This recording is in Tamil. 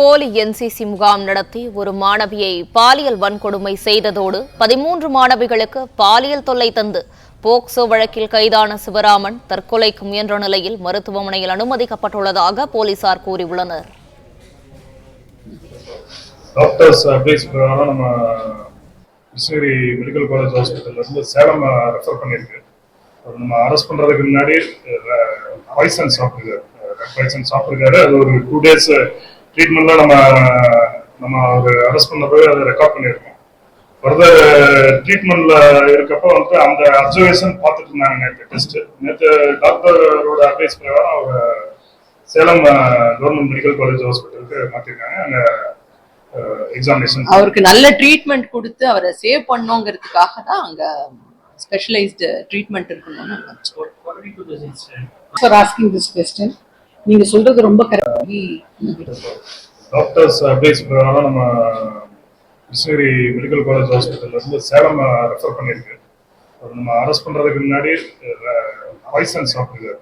போலி என்சிசி முகாம் நடத்தி ஒரு மாணவியை பாலியல் வன்கொடுமை செய்ததோடு 13 மாணவிகளுக்கு பாலியல் தொல்லை தந்து போக்சோ வழக்கில் கைதான சிவராமன் தற்கொலைக்கு முயன்ற நிலையில் மருத்துவமனையில் அனுமதிக்கப்பட்டுள்ளதாக போலீசார் கூறியுள்ளனர். டாக்டர்ஸ் அட்வைஸ் பிரகாரம் நம்ம கிருஷ்ணகிரி மெடிக்கல் காலேஜ் ஹாஸ்பிட்டல்ல இருந்து சேலம் ரெஃபர் பண்ணியிருக்கு. நம்ம அரெஸ்ட் பண்றதுக்கு முன்னாடி பாய்சன் சாப்பிட்டுருக்காரு. அது ஒரு 2 days ட்ரீட்மெண்ட்ல நம்ம ஒரு அரெஸ்ட் பண்ண போய் அதை ரெக்கார்ட் பண்ணியிருக்கோம். ஃபர்தர் ட்ரீட்மெண்ட்ல இருக்கப்போ வந்து அந்த அப்சர்வேஷன் பார்த்துட்டு இருந்தாங்க. நேற்று டாக்டரோட அட்வைஸ் பிரகாரம் அவங்க சேலம் கவர்மெண்ட் மெடிக்கல் காலேஜ் ஹாஸ்பிட்டலுக்கு மாற்றிருக்காங்க. அங்கே எக்ஸாமினேஷன் அவருக்கு நல்ல ட்ரீட்மெண்ட் கொடுத்து அவரை சேவ் பண்ணோங்கிறதுக்காக தான் அங்க ஸ்பெஷலைஸ்டு ட்ரீட்மெண்ட் இருக்கணும்னு ஃபார் ஆஸ்கிங் திஸ் क्वेश्चन. நீங்க சொல்றது ரொம்ப கரெக்ட். டாக்டர்ஸ் அட்வைஸ் பிரகாரம் நம்ம கிருஷ்ணகிரி மெடிக்கல் காலேஜ் ஹாஸ்பிட்டல்ல இருந்து சேலம் ரெஃபர் பண்ணியிருக்கு. நம்ம அரெஸ்ட் பண்றதுக்கு முன்னாடி பாய்சன் சாப்பிட்டுருக்காரு.